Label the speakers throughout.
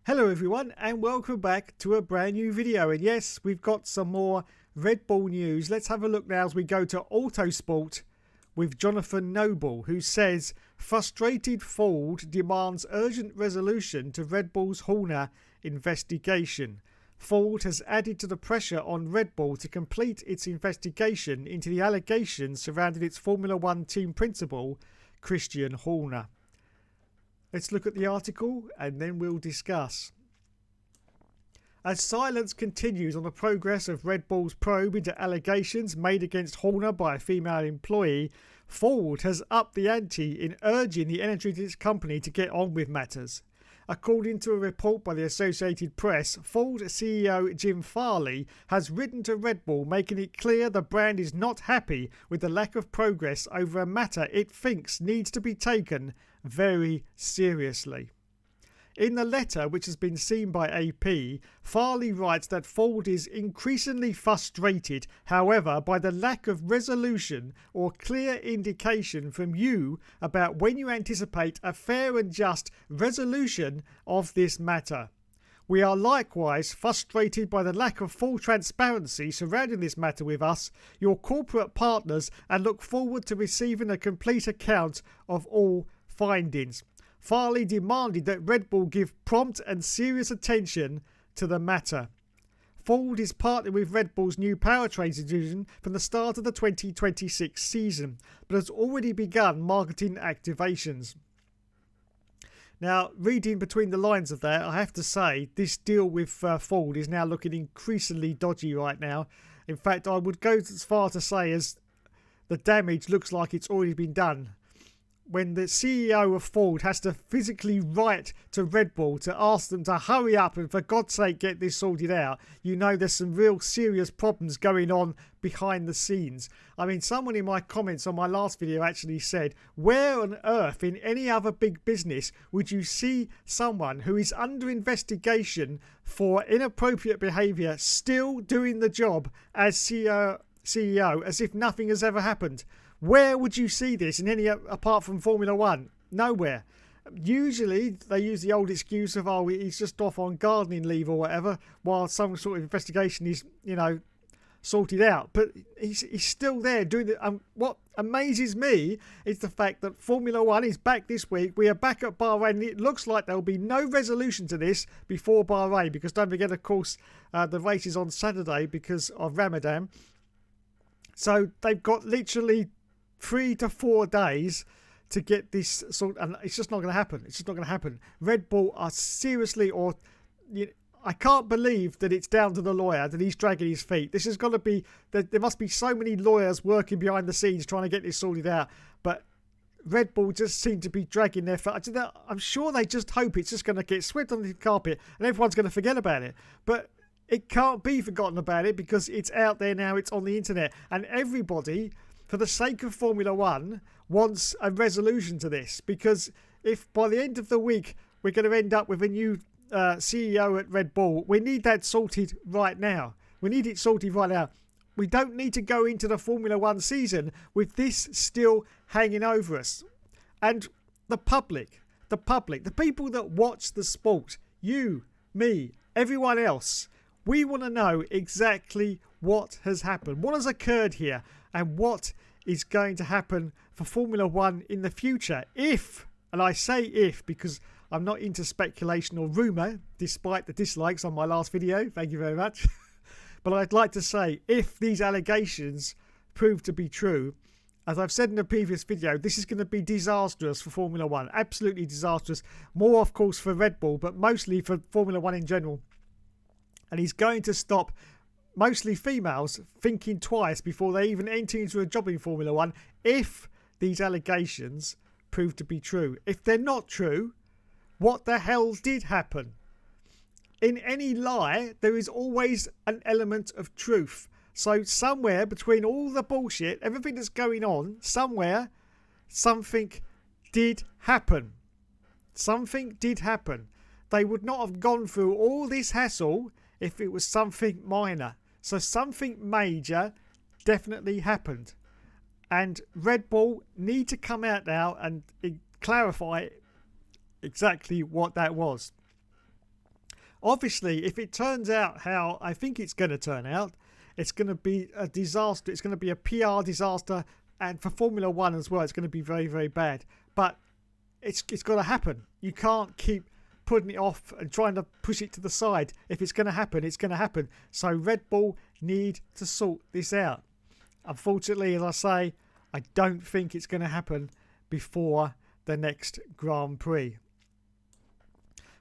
Speaker 1: Hello everyone and welcome back to a brand new video, and yes, we've got some more Red Bull news. Let's have a look now as we go to Autosport with Jonathan Noble, who says frustrated Ford demands urgent resolution to Red Bull's Horner investigation. Ford has added to the pressure on Red Bull to complete its investigation into the allegations surrounding its Formula One team principal, Christian Horner. Let's look at the article and then we'll discuss. As silence continues on the progress of Red Bull's probe into allegations made against Horner by a female employee, Ford has upped the ante in urging the energy drinks company to get on with matters. According to a report by the Associated Press, Ford CEO Jim Farley has written to Red Bull making it clear the brand is not happy with the lack of progress over a matter it thinks needs to be taken very seriously. In the letter, which has been seen by AP, Farley writes that Ford is increasingly frustrated, however, by the lack of resolution or clear indication from you about when you anticipate a fair and just resolution of this matter. We are likewise frustrated by the lack of full transparency surrounding this matter with us, your corporate partners, and look forward to receiving a complete account of all findings. Farley demanded that Red Bull give prompt and serious attention to the matter. Ford is partnering with Red Bull's new powertrain division from the start of the 2026 season, but has already begun marketing activations. Now, reading between the lines of that, I have to say this deal with Ford is now looking increasingly dodgy right now. In fact, I would go as far to say as the damage looks like it's already been done. When the CEO of Ford has to physically write to Red Bull to ask them to hurry up and for God's sake get this sorted out, you know there's some real serious problems going on behind the scenes. I mean, someone in my comments on my last video actually said, where on earth in any other big business would you see someone who is under investigation for inappropriate behaviour still doing the job as CEO as if nothing has ever happened? Where would you see this in any apart from Formula One? Nowhere. Usually they use the old excuse of, oh, he's just off on gardening leave or whatever while some sort of investigation is, sorted out. But he's still there doing it. What amazes me is the fact that Formula One is back this week. We are back at Bahrain, and it looks like there will be no resolution to this before Bahrain, because don't forget, of course, the race is on Saturday because of Ramadan. So they've got literally 3 to 4 days to get this sort, and it's just not going to happen. It's just not going to happen. Red Bull are seriously, I can't believe that it's down to the lawyer, that he's dragging his feet. This has got to be, there must be so many lawyers working behind the scenes trying to get this sorted out. But Red Bull just seem to be dragging their feet. I'm sure they just hope it's just going to get swept under the carpet and everyone's going to forget about it. But it can't be forgotten about it because it's out there now. It's on the internet, and everybody, for the sake of Formula One, wants a resolution to this, because if by the end of the week we're going to end up with a new CEO at Red Bull, we need that sorted right now. We need it sorted right now. We don't need to go into the Formula One season with this still hanging over us. And the public, the people that watch the sport, you, me, everyone else, we want to know exactly what has happened, what has occurred here, and what is going to happen for Formula One in the future. If, and I say if because I'm not into speculation or rumour, despite the dislikes on my last video, thank you very much. But I'd like to say, if these allegations prove to be true, as I've said in the previous video, this is going to be disastrous for Formula One. Absolutely disastrous. More, of course, for Red Bull, but mostly for Formula One in general. And he's going to stop mostly females thinking twice before they even enter into a job in Formula One if these allegations prove to be true. If they're not true, what the hell did happen? In any lie, there is always an element of truth. So somewhere between all the bullshit, everything that's going on, somewhere, something did happen. Something did happen. They would not have gone through all this hassle if it was something minor. So something major definitely happened. And Red Bull need to come out now and clarify exactly what that was. Obviously, if it turns out how I think it's going to turn out, it's going to be a disaster. It's going to be a PR disaster, and for Formula One as well, it's going to be very, very bad. But it's got to happen. You can't keep putting it off and trying to push it to the side. If it's going to happen, it's going to happen. So Red Bull need to sort this out. Unfortunately, as I say, I don't think it's going to happen before the next Grand Prix.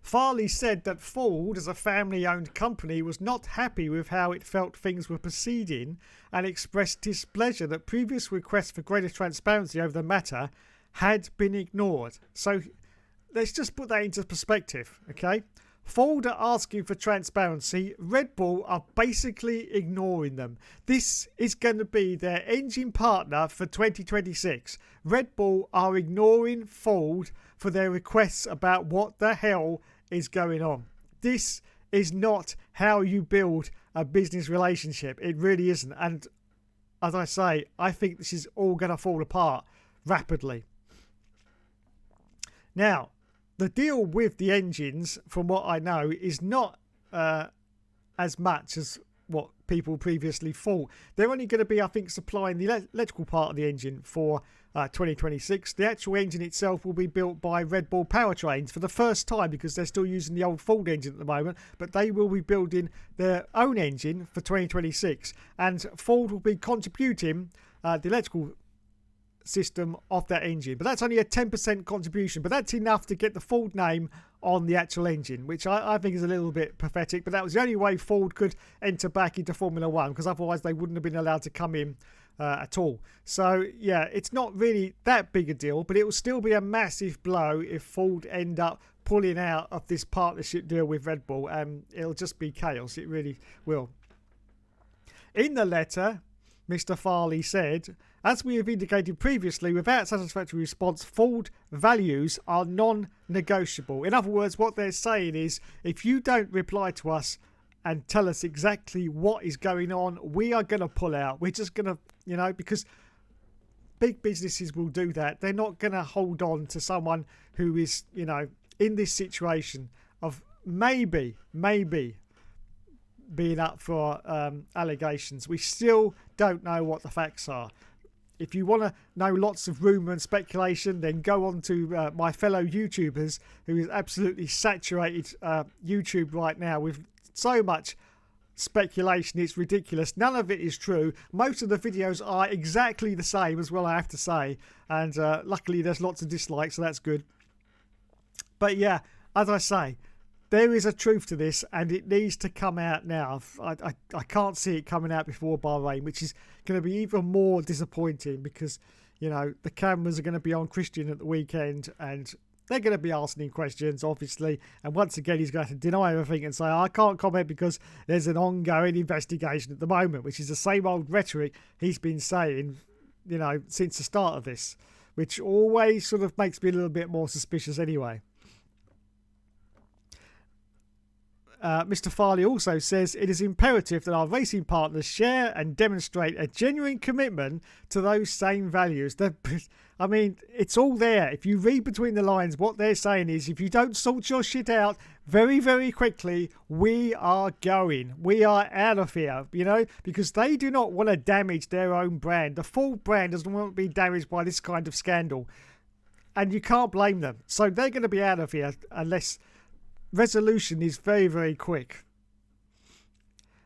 Speaker 1: Farley said that Ford, as a family-owned company, was not happy with how it felt things were proceeding and expressed displeasure that previous requests for greater transparency over the matter had been ignored. So let's just put that into perspective, okay? Ford are asking for transparency. Red Bull are basically ignoring them. This is going to be their engine partner for 2026. Red Bull are ignoring Ford for their requests about what the hell is going on. This is not how you build a business relationship. It really isn't. And as I say, I think this is all going to fall apart rapidly. Now, the deal with the engines, from what I know, is not as much as what people previously thought. They're only going to be, I think, supplying the electrical part of the engine for 2026. The actual engine itself will be built by Red Bull Powertrains for the first time, because they're still using the old Ford engine at the moment, but they will be building their own engine for 2026, and Ford will be contributing the electrical system of that engine, but that's only a 10% contribution, but that's enough to get the Ford name on the actual engine, which I think is a little bit pathetic. But that was the only way Ford could enter back into Formula One, because otherwise they wouldn't have been allowed to come in at all. So yeah, it's not really that big a deal, but it will still be a massive blow if Ford end up pulling out of this partnership deal with Red Bull, and it'll just be chaos. It really will. In the letter, Mr. Farley said, as we have indicated previously, without satisfactory response, Ford values are non-negotiable. In other words, what they're saying is, if you don't reply to us and tell us exactly what is going on, we are going to pull out. We're just going to, because big businesses will do that. They're not going to hold on to someone who is, in this situation of maybe being up for allegations. We still don't know what the facts are. If you want to know lots of rumour and speculation, then go on to my fellow YouTubers, who is absolutely saturated YouTube right now with so much speculation. It's ridiculous. None of it is true. Most of the videos are exactly the same as well, I have to say. And luckily there's lots of dislikes, so that's good. But yeah, as I say, there is a truth to this, and it needs to come out now. I can't see it coming out before Bahrain, which is going to be even more disappointing, because, the cameras are going to be on Christian at the weekend, and they're going to be asking him questions, obviously. And once again, he's going to deny everything and say, I can't comment because there's an ongoing investigation at the moment, which is the same old rhetoric he's been saying, since the start of this, which always sort of makes me a little bit more suspicious anyway. Mr. Farley also says it is imperative that our racing partners share and demonstrate a genuine commitment to those same values. I mean, it's all there. If you read between the lines, what they're saying is, if you don't sort your shit out very, very quickly, we are going. We are out of here, because they do not want to damage their own brand. The Ford brand doesn't want to be damaged by this kind of scandal. And you can't blame them. So they're going to be out of here unless resolution is very, very quick.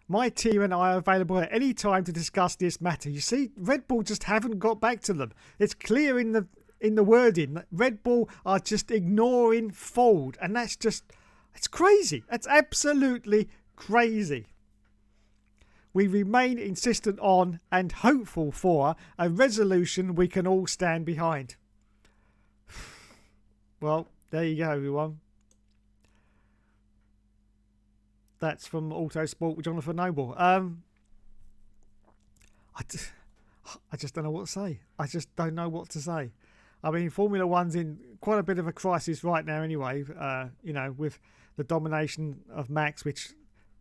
Speaker 1: My team and I are available at any time to discuss this matter. You see, Red Bull just haven't got back to them. It's clear in the wording that Red Bull are just ignoring Ford, and it's crazy. That's absolutely crazy. We remain insistent on and hopeful for a resolution we can all stand behind. Well, there you go, everyone. That's from Autosport with Jonathan Noble. I just don't know what to say. I just don't know what to say. I mean, Formula One's in quite a bit of a crisis right now anyway, with the domination of Max, which,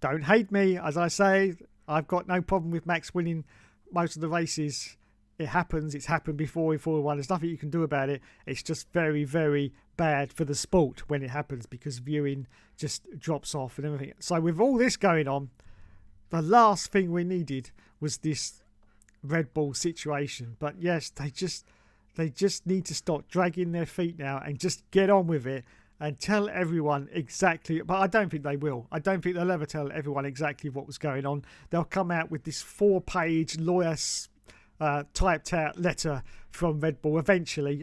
Speaker 1: don't hate me, as I say, I've got no problem with Max winning most of the races it happens. It's happened before in Formula 1. There's nothing you can do about it. It's just very, very bad for the sport when it happens because viewing just drops off and everything. So with all this going on, the last thing we needed was this Red Bull situation. But yes, they just need to stop dragging their feet now and just get on with it and tell everyone exactly. But I don't think they will. I don't think they'll ever tell everyone exactly what was going on. They'll come out with this 4-page lawyer typed out letter from Red Bull eventually,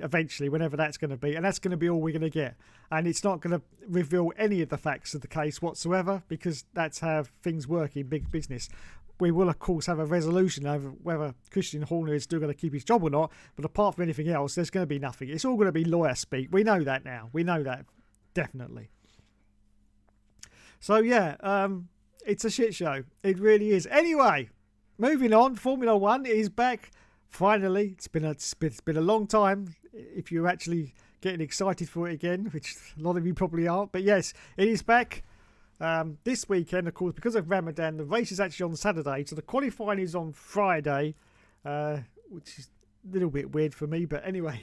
Speaker 1: whenever that's going to be. And that's going to be all we're going to get. And it's not going to reveal any of the facts of the case whatsoever, because that's how things work in big business. We will, of course, have a resolution over whether Christian Horner is still going to keep his job or not. But apart from anything else, there's going to be nothing. It's all going to be lawyer speak. We know that now. We know that, definitely. So, yeah, it's a shit show. It really is. Anyway, moving on. Formula 1 is back. Finally, it's been a long time. If you're actually getting excited for it again, which a lot of you probably aren't. But yes, it is back. This weekend, of course, because of Ramadan, the race is actually on Saturday. So the qualifying is on Friday, which is a little bit weird for me. But anyway,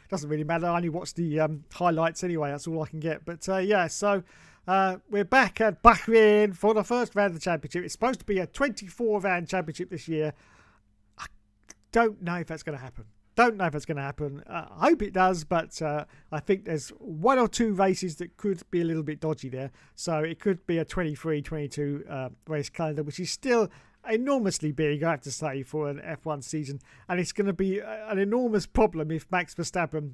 Speaker 1: doesn't really matter. I only watch the highlights anyway. That's all I can get. But yeah, so we're back at Bahrain for the first round of the championship. It's supposed to be a 24-round championship this year. I don't know if that's going to happen. I hope it does, but I think there's 1 or 2 races that could be a little bit dodgy there. So it could be a 23-22 race calendar, which is still enormously big, I have to say, for an F1 season. And it's going to be an enormous problem if Max Verstappen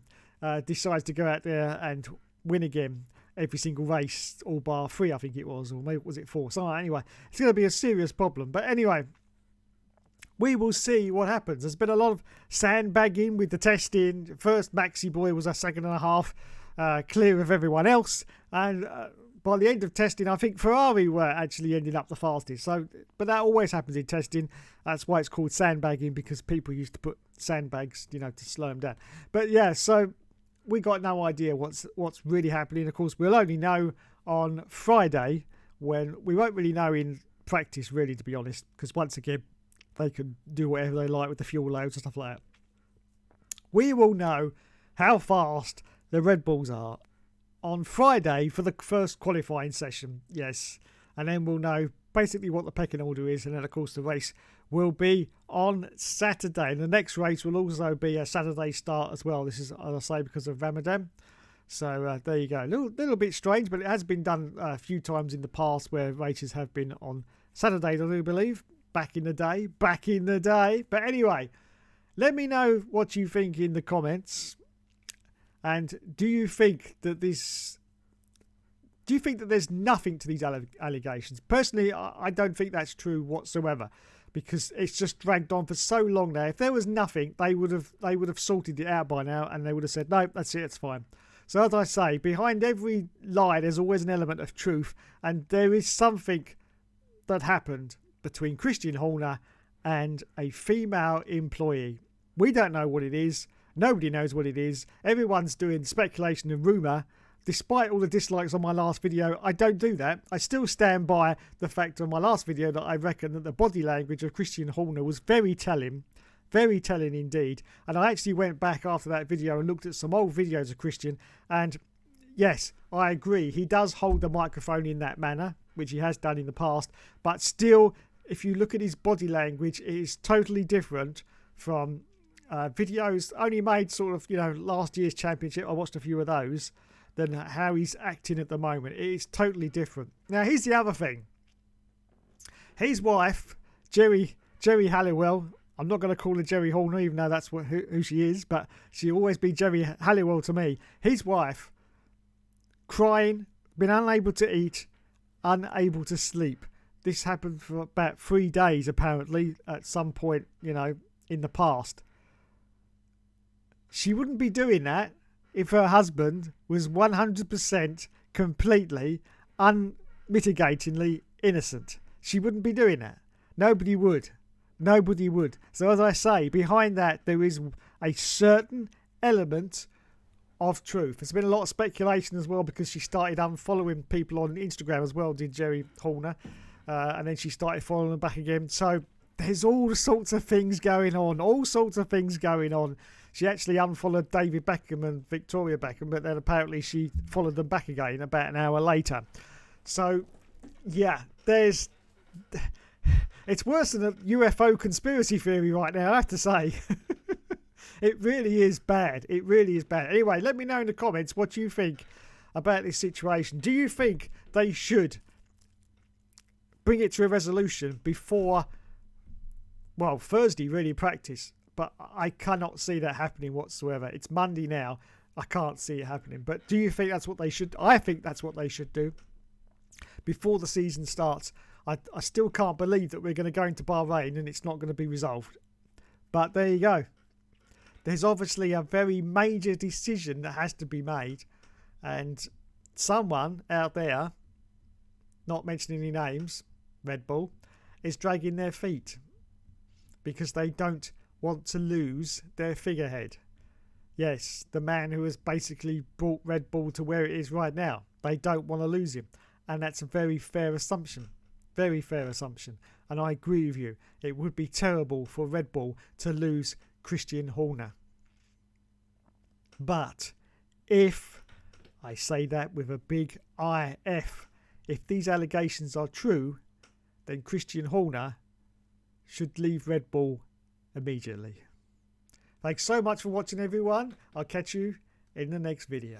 Speaker 1: decides to go out there and win again every single race, all bar 3, I think it was, or maybe was it 4? So anyway, it's going to be a serious problem. But anyway, we will see what happens. There's been a lot of sandbagging with the testing. First, Maxi Boy was a second and a half clear of everyone else. And by the end of testing, I think Ferrari were actually ending up the fastest. So, but that always happens in testing. That's why it's called sandbagging, because people used to put sandbags, to slow them down. But yeah, so we got no idea what's really happening. Of course, we'll only know on Friday, when we won't really know in practice, really, to be honest, because once again, they can do whatever they like with the fuel loads and stuff like that. We will know how fast the Red Bulls are on Friday for the first qualifying session. Yes. And then we'll know basically what the pecking order is. And then, of course, the race will be on Saturday. And the next race will also be a Saturday start as well. This is, as I say, because of Ramadan. So there you go. A little bit strange, but it has been done a few times in the past where races have been on Saturdays, I do believe. Back in the day. But anyway, let me know what you think in the comments. And do you think that there's nothing to these allegations? Personally, I don't think that's true whatsoever, because it's just dragged on for so long now. If there was nothing, they would have sorted it out by now, and they would have said, no, that's it, it's fine. So as I say, behind every lie, there's always an element of truth, and there is something that happened between Christian Horner and a female employee. We don't know what it is. Nobody knows what it is. Everyone's doing speculation and rumour. Despite all the dislikes on my last video, I don't do that. I still stand by the fact on my last video that I reckon that the body language of Christian Horner was very telling indeed. And I actually went back after that video and looked at some old videos of Christian, and yes, I agree. He does hold the microphone in that manner, which he has done in the past, but still, if you look at his body language, it is totally different from videos only made sort of, last year's championship. I watched a few of those, than how he's acting at the moment. It is totally different. Now, here's the other thing. His wife, Jerry Halliwell, I'm not going to call her Jerry Horner, even though that's who she is, but she'll always be Jerry Halliwell to me. His wife, crying, been unable to eat, unable to sleep. This happened for about 3 days, apparently, at some point, in the past. She wouldn't be doing that if her husband was 100% completely, unmitigatingly innocent. She wouldn't be doing that. Nobody would. So as I say, behind that there is a certain element of truth. There's been a lot of speculation as well, because she started unfollowing people on Instagram as well, did Jerry Horner. And then she started following them back again. So there's all sorts of things going on. All sorts of things going on. She actually unfollowed David Beckham and Victoria Beckham, but then apparently she followed them back again about an hour later. So, yeah, it's worse than a UFO conspiracy theory right now, I have to say. It really is bad. It really is bad. Anyway, let me know in the comments what you think about this situation. Do you think they should bring it to a resolution before, well, Thursday really practice? But I cannot see that happening whatsoever. It's Monday now. I can't see it happening. But do you think that's what they should? I think that's what they should do before the season starts. I still can't believe that we're going to go into Bahrain and it's not going to be resolved. But there you go. There's obviously a very major decision that has to be made. And someone out there, not mentioning any names, Red Bull, is dragging their feet because they don't want to lose their figurehead. Yes, the man who has basically brought Red Bull to where it is right now. They don't want to lose him. And that's a very fair assumption. Very fair assumption. And I agree with you. It would be terrible for Red Bull to lose Christian Horner. But if, I say that with a big IF, if these allegations are true, then Christian Horner should leave Red Bull immediately. Thanks so much for watching, everyone. I'll catch you in the next video.